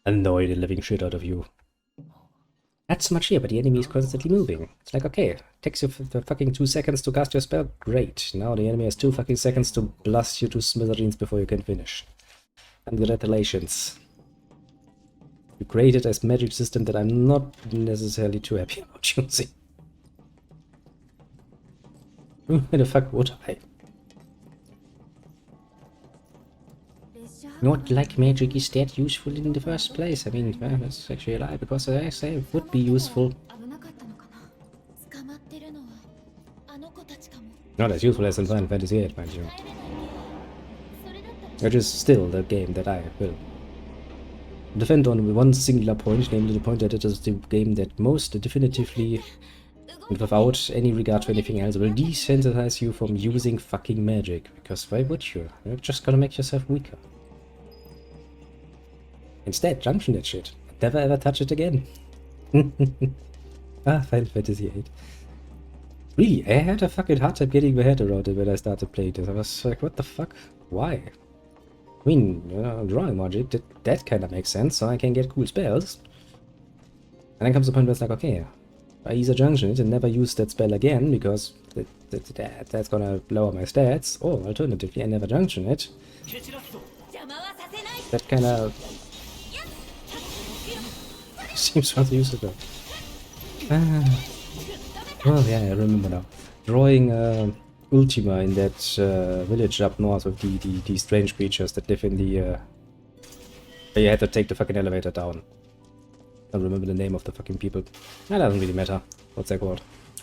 [SPEAKER 1] annoy the living shit out of you. Not so much here, but the enemy is constantly moving. It's like, okay, it takes you fucking 2 seconds to cast your spell, great. Now the enemy has 2 fucking seconds to blast you to smithereens before you can finish. Congratulations. You created a magic system that I'm not necessarily too happy about using. Why the fuck would I? Not like magic is that useful in the first place. I mean, well, that's actually a lie, because I say it would be useful. Not as useful as in Final Fantasy VIII, mind you. Which is still the game that I will defend on one singular point, namely the point that it is the game that most definitively, and without any regard to anything else, will desensitize you from using fucking magic. Because why would you? You're just gonna make yourself weaker. Instead, junction that shit. Never ever touch it again. Ah, Final Fantasy VIII. Really, I had a fucking hard time getting my head around it when I started playing this. I was like, what the fuck? Why? I mean, drawing magic, that kind of makes sense, so I can get cool spells. And then comes the point where it's like, okay, I use a junction it and never use that spell again, because that's gonna lower my stats. Or alternatively, I never junction it. That kind of seems rather useful. Oh yeah, I remember now. Drawing Ultima in that village up north with the strange creatures that live in the... where you had to take the fucking elevator down. I don't remember the name of the fucking people. That doesn't really matter. What's that called?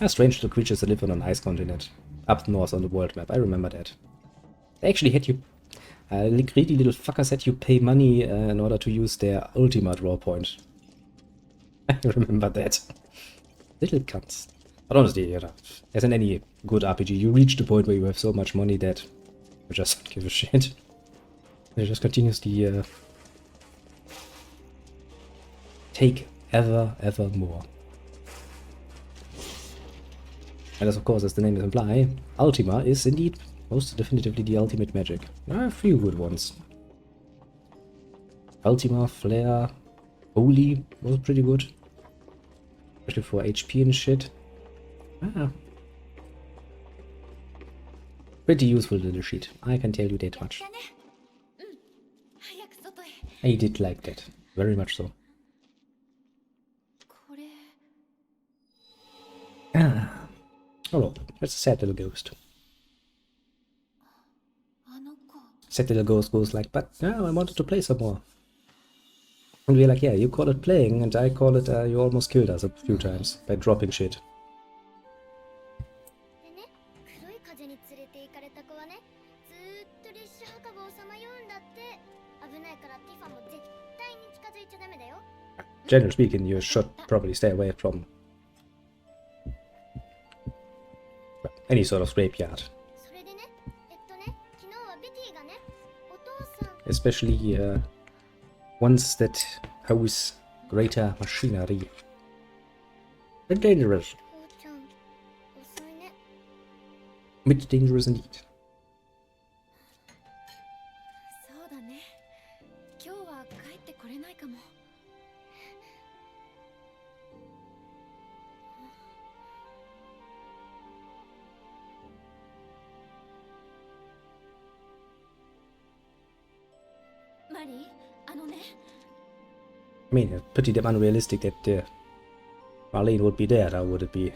[SPEAKER 1] Strange little creatures that live on an ice continent. Up north on the world map. I remember that. They actually had you... greedy little fuckers had you pay money in order to use their Ultima draw point. I remember that. Little cunts. But honestly, as in any good RPG, you reach the point where you have so much money that you just don't give a shit. You just continuously take ever more. And as of course, as the name is imply, Ultima is indeed most definitively the ultimate magic. There are a few good ones. Ultima, Flare, Holy was pretty good. Especially for HP and shit. Pretty useful little sheet, I can tell you that much. I did like that, very much so. Oh, that's a sad little ghost. Sad little ghost goes like, but no, I wanted to play some more. And we're like, yeah, you call it playing, and I call it, you almost killed us a few times by dropping shit. Generally speaking, you should probably stay away from any sort of graveyard. Especially ones that house greater machinery. They're dangerous. Bit dangerous indeed. I mean, it's pretty damn unrealistic that Marlene would be there, now would it be?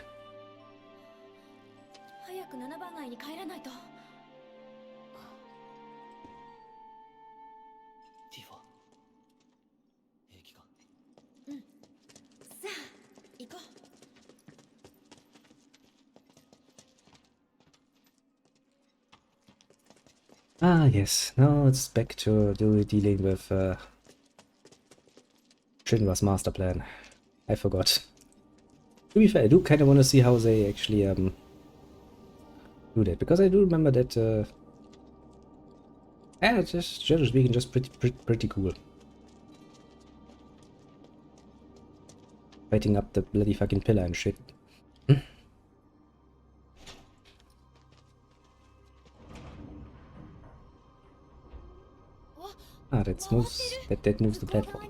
[SPEAKER 1] Ah, yes. Now it's back to dealing with Shinra's master plan. I forgot. To be fair, I do kind of want to see how they actually do that, because I do remember that. Yeah, just generally speaking, just pretty cool. Fighting up the bloody fucking pillar and shit. Ah, that moves the platform.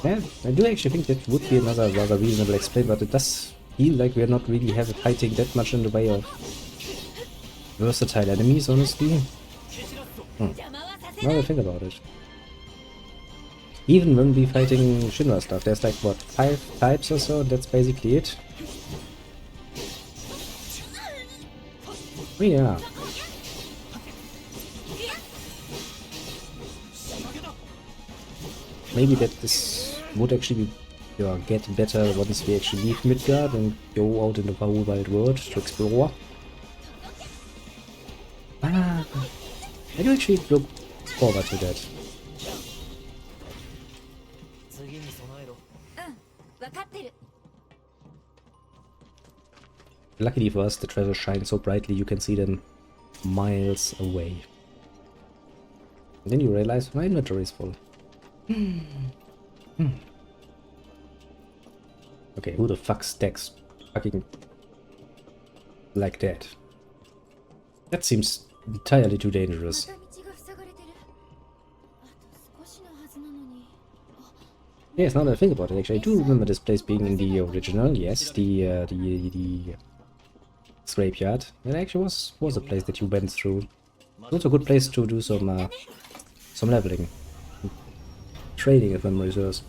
[SPEAKER 1] Yeah, I do actually think that would be another rather reasonable explain, but it does feel like we're not really fighting that much in the way of versatile enemies, honestly. Now that I think about it. Even when we fighting Shinra stuff, there's like, what, 5 types or so, that's basically it. Oh, yeah. Maybe that this would actually get better once we actually leave Midgard and go out in the whole wide world to explore. Ah, I do actually look forward to that. Luckily for us, the treasures shine so brightly you can see them miles away. And then you realize my inventory is full. Okay, who the fuck stacks fucking like that? That seems entirely too dangerous. Yes, now that I think about it, actually, I do remember this place being in the original. Yes, the scrapyard. It actually was a place that you went through. It's also a good place to do some leveling, trading, if memory serves.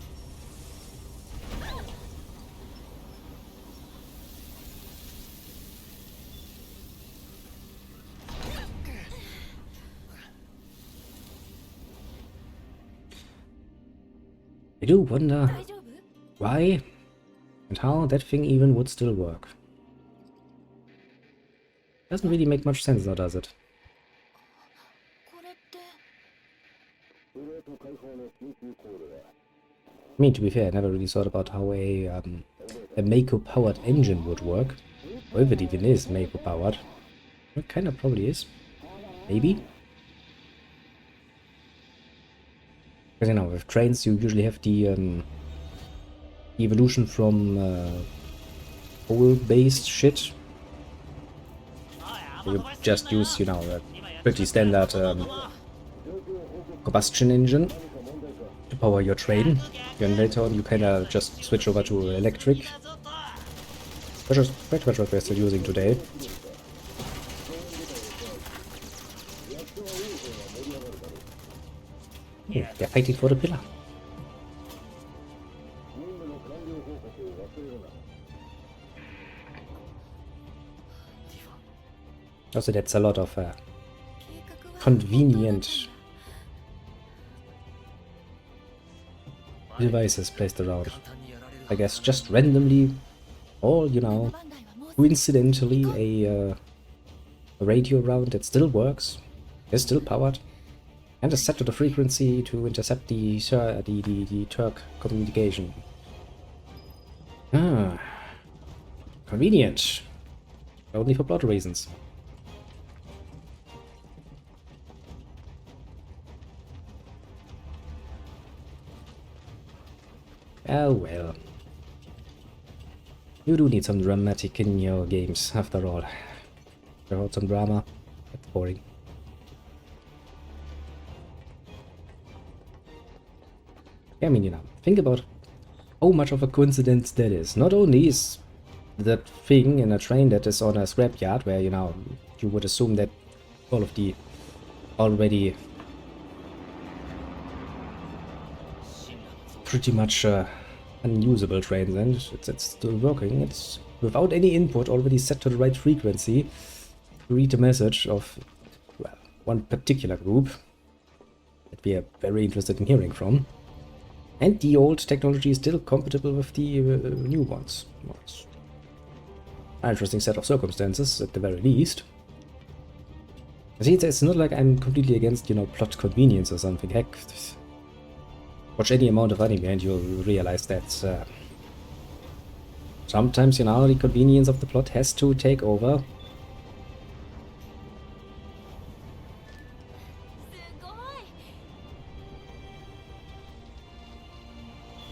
[SPEAKER 1] I do wonder why and how that thing even would still work. Doesn't really make much sense now, does it? I mean, to be fair, I never really thought about how a Mako-powered engine would work. Or if it even is Mako-powered. It kind of probably is. Maybe? Because, you know, with trains you usually have the evolution from coal-based shit. You just use, you know, a pretty standard combustion engine to power your train. Then later on you kinda just switch over to electric. Which is what we're still using today. Yeah, they're fighting for the pillar. Also, that's a lot of convenient devices placed around. I guess just randomly, or, you know, coincidentally, a radio round that still works, is still powered, and is set to the frequency to intercept the Turk communication. Ah, convenient. Only for plot reasons. Oh well. You do need some dramatic in your games, after all. Without some drama, that's boring. Yeah, I mean, you know, think about how much of a coincidence that is. Not only is that thing in a train that is on a scrapyard, where, you know, you would assume that all of the already pretty much unusable trains, and it's still working. It's without any input, already set to the right frequency to read the message of, well, one particular group that we are very interested in hearing from. And the old technology is still compatible with the new ones. Well, it's an interesting set of circumstances, at the very least. See, it's not like I'm completely against, you know, plot convenience or something. Heck, watch any amount of anime and you'll realize that sometimes, you know, the convenience of the plot has to take over.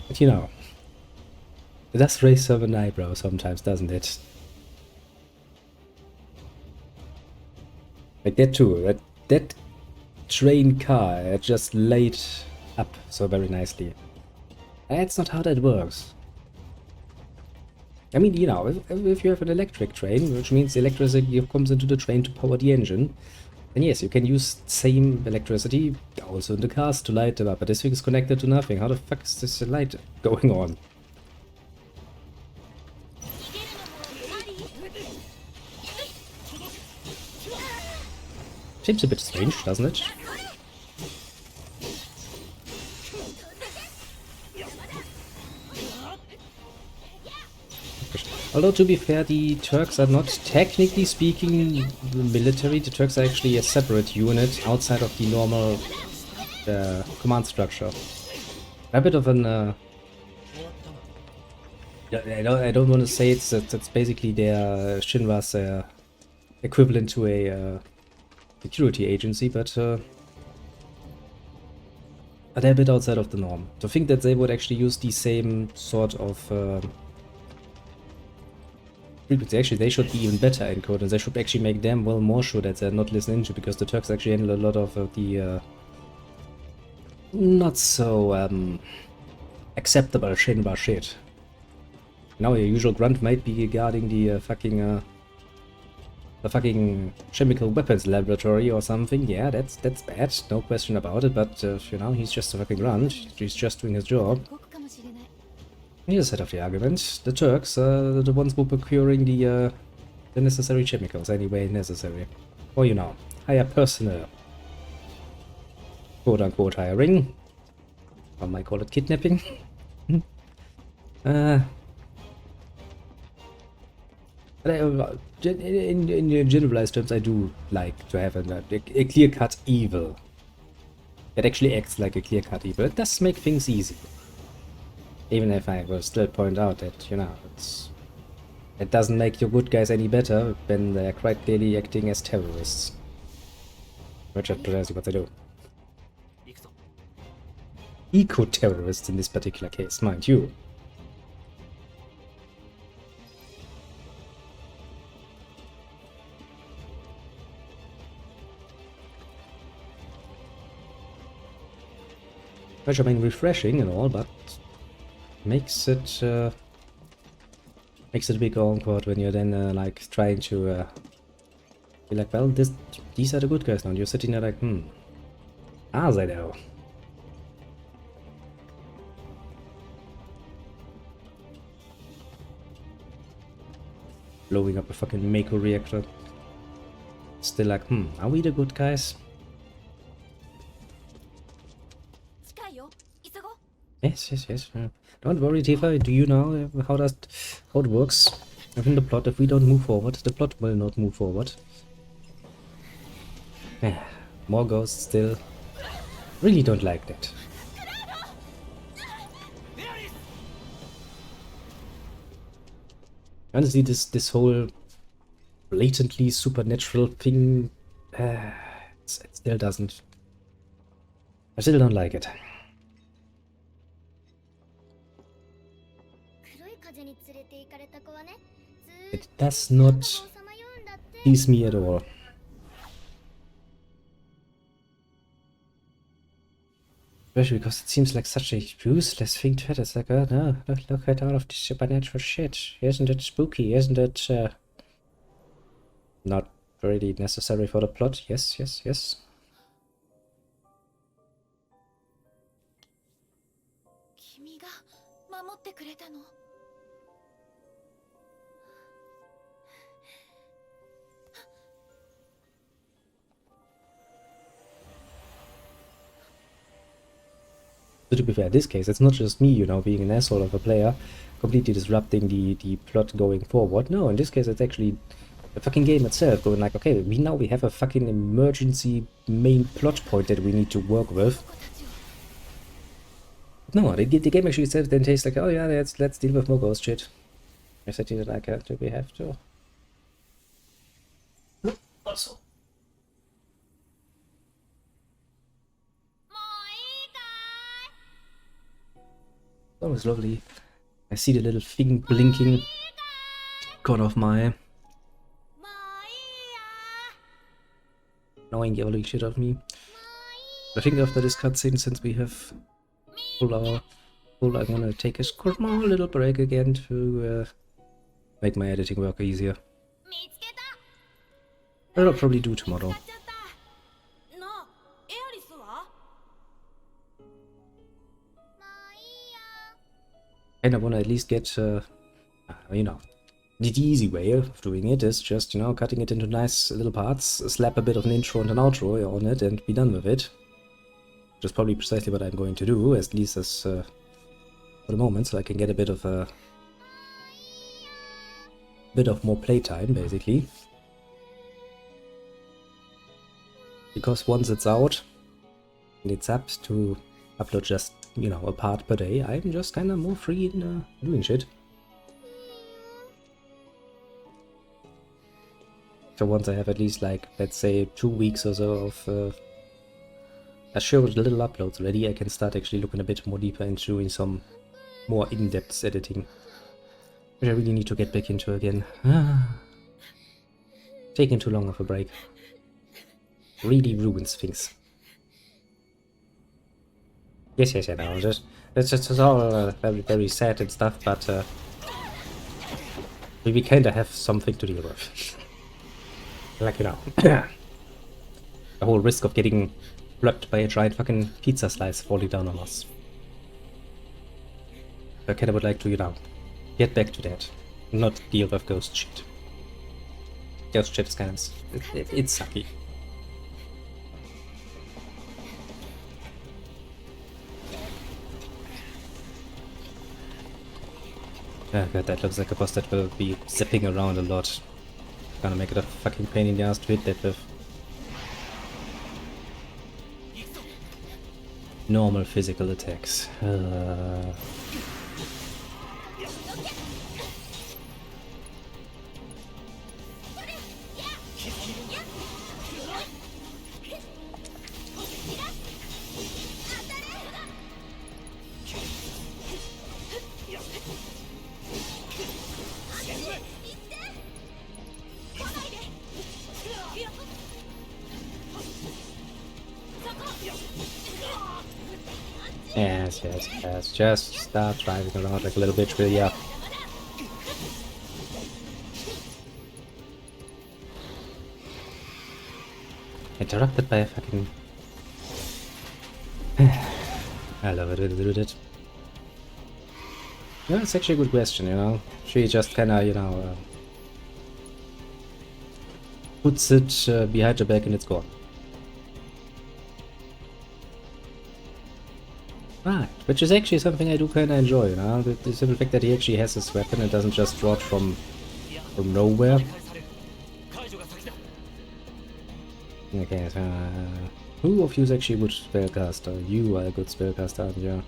[SPEAKER 1] But, you know, it does raise some eyebrow sometimes, doesn't it? Like that too, that train car just laid up so very nicely. That's not how that works. I mean, you know, if you have an electric train, which means electricity comes into the train to power the engine, then yes, you can use same electricity also in the cars to light them up, but this thing is connected to nothing. How the fuck is this light going on? Seems a bit strange, doesn't it? Although, to be fair, the Turks are not, technically speaking, the military. The Turks are actually a separate unit outside of the normal command structure. A bit of an... I don't want to say it's basically their Shinra's equivalent to a security agency, but they're a bit outside of the norm. To think that they would actually use the same sort of frequency, actually they should be even better in code, and they should actually make them well more sure that they're not listening to, because the Turks actually handle a lot of the not so acceptable Shinra shit. Now your usual grunt might be regarding the fucking chemical weapons laboratory or something. Yeah, that's bad, no question about it, but you know, he's just a fucking grunt. He's just doing his job. Here's a side of the argument. The Turks are the ones who are procuring the necessary chemicals anyway necessary. Or, you know, hire personnel. Quote unquote hiring. I might call it kidnapping. In generalized terms, I do like to have a clear-cut evil. It actually acts like a clear-cut evil. It does make things easy. Even if I will still point out that, you know, it doesn't make your good guys any better when they're quite clearly acting as terrorists. Which is precisely what they do. Eco-terrorists in this particular case, mind you. Which, I mean, refreshing and all, but makes it a bit awkward when you're then like trying to be like, well, these are the good guys now, and you're sitting there like, are they though? Blowing up a fucking Mako reactor. Still like, are we the good guys? Yes. Don't worry, Tifa. Do you know how it works within the plot? If we don't move forward, the plot will not move forward. More ghosts still. Really don't like that. Honestly, this whole blatantly supernatural thing, it still doesn't. I still don't like it. It does not please me at all. Especially because it seems like such a useless thing to it. It's like, oh no, look at all of this supernatural shit. Isn't it spooky? Isn't it not really necessary for the plot? Yes. So to be fair, in this case, it's not just me, you know, being an asshole of a player, completely disrupting the plot going forward. No, in this case, it's actually the fucking game itself going like, okay, we have a fucking emergency main plot point that we need to work with. No, the game actually itself then tastes like, oh yeah, let's deal with more ghost shit. I said, you know, like, do we have to? Also. Always lovely. I see the little thing blinking. Corner of my annoying yelling shit at me. I think after this cutscene, since we have full hour, I want to take a small little break again to make my editing work easier. I'll probably do tomorrow. And I want to at least get, you know, the easy way of doing it is just, you know, cutting it into nice little parts, slap a bit of an intro and an outro on it, and be done with it. Which is probably precisely what I'm going to do, at least as for the moment, so I can get a bit of a bit of more playtime, basically. Because once it's out, and it's up to upload just, you know, a part per day, I'm just kind of more free in doing shit. So once I have at least, like, let's say 2 weeks or so of a show with little uploads ready, I can start actually looking a bit more deeper into doing some more in-depth editing. Which I really need to get back into again. Taking too long of a break really ruins things. Yes, I know. It's just all very, very sad and stuff, but we kinda have something to deal with. Like, you know, the whole risk of getting plucked by a giant fucking pizza slice falling down on us. I kinda would like to, you know, get back to that, not deal with ghost shit. Ghost shit is kind of... it's sucky. Oh god, that looks like a boss that will be zipping around a lot. Gonna make it a fucking pain in the ass to hit that with normal physical attacks. Yes. Just start driving around like a little bitch, will ya? Interrupted by a fucking... I love it, Yeah, it's actually a good question, you know? She just kinda, you know, puts it behind her back and it's gone. Right, which is actually something I do kinda enjoy, you know? The simple fact that he actually has this weapon and doesn't just draw it from nowhere. Okay, so who of you is actually a good spellcaster? You are a good spellcaster, aren't you?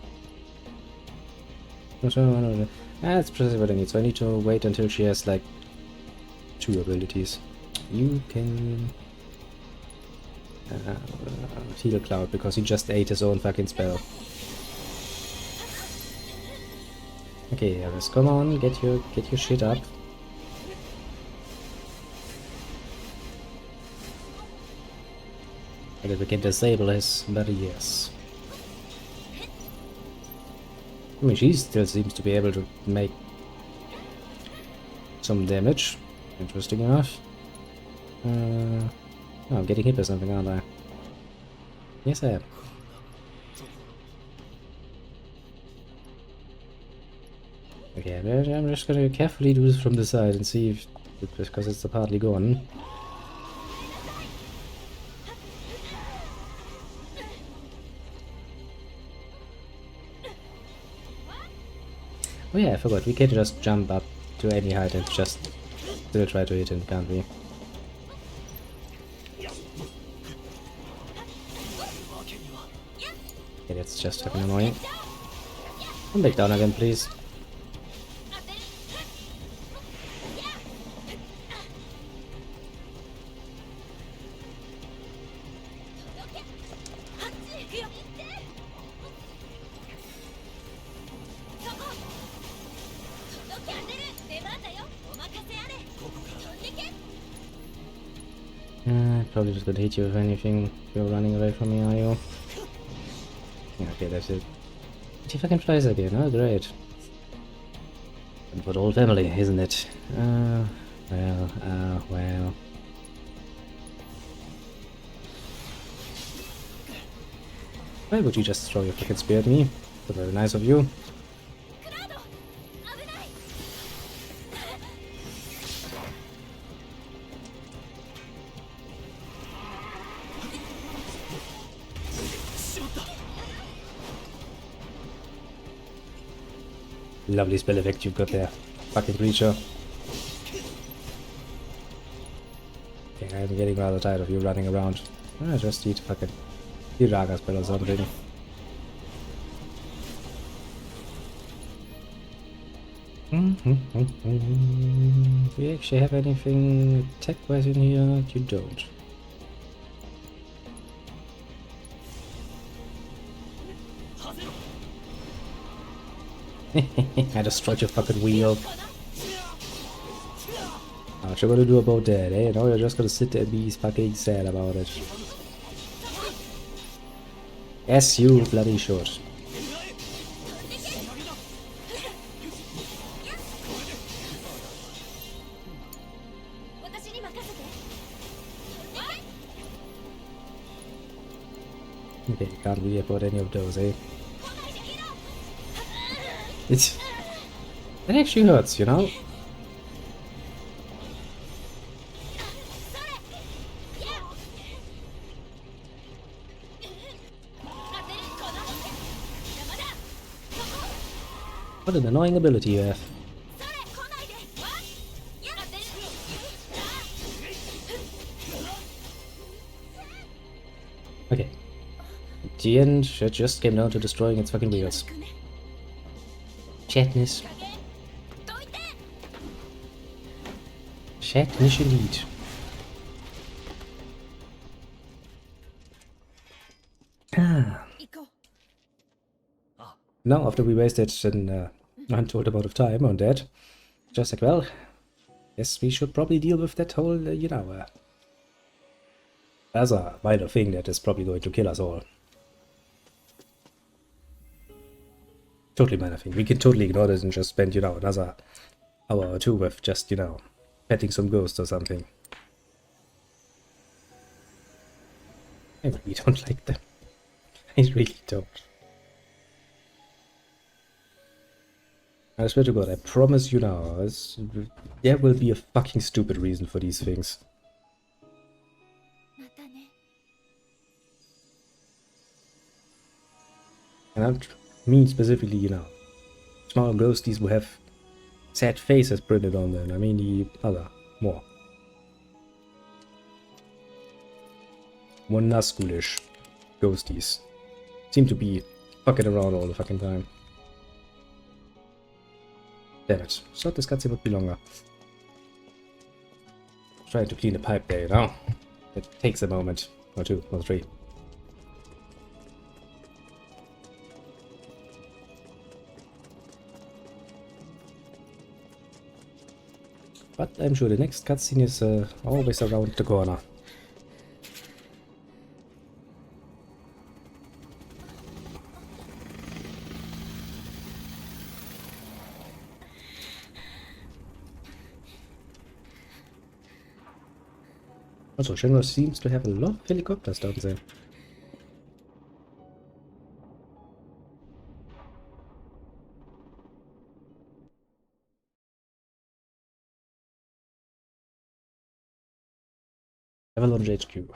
[SPEAKER 1] That's precisely what I need, so I need to wait until she has like 2 abilities. You can heal Cloud because he just ate his own fucking spell. Okay, Aris, come on, get your shit up. And we can disable his barriers. I mean, she still seems to be able to make some damage. Interesting enough. Oh, I'm getting hit by something, aren't I? Yes, I am. Okay, I'm just gonna carefully do this from the side and see if... because it's partly gone. Oh yeah, I forgot, we can just jump up to any height and just still try to hit him, can't we? Okay, that's just fucking annoying. Come back down again, please. Probably just gonna hit you if anything. If you're running away from me, are you? Yeah, okay, that's it. She fucking flies again, oh great. And for the whole family, isn't it? Well. Why would you just throw your fucking spear at me? That's very nice of you. Lovely spell effect you've got there, fucking creature. I'm getting rather tired of you running around. I just need to fucking Iraga spell or something. Do we actually have anything attack-wise in here? You don't. I destroyed your fucking wheel. What you gonna do about that, eh? Now you're just gonna sit there and be fucking sad about it. Yes, you bloody should. Okay, can't really afford any of those, eh? It actually hurts, you know? What an annoying ability you have. Okay. At the end, it just came down to destroying its fucking wheels. Shatness. Shatness indeed. Ah. Now, after we wasted an untold amount of time on that, just like, well, yes, we should probably deal with that whole, other minor thing that is probably going to kill us all. Totally minor thing. We can totally ignore this and just spend, another hour or two with just, petting some ghosts or something. I really don't like them. I really don't. I swear to God, I promise you now, there will be a fucking stupid reason for these things. And I mean specifically, small ghosties will have sad faces printed on them. I mean the other, more Nazgulish ghosties seem to be fucking around all the fucking time. Damn it. Thought this cutscene would be longer. Trying to clean the pipe there, It takes a moment. Or two, or three. But I'm sure the next cutscene is always around the corner. Also, Shenmue seems to have a lot of helicopters down there. Avalanche HQ.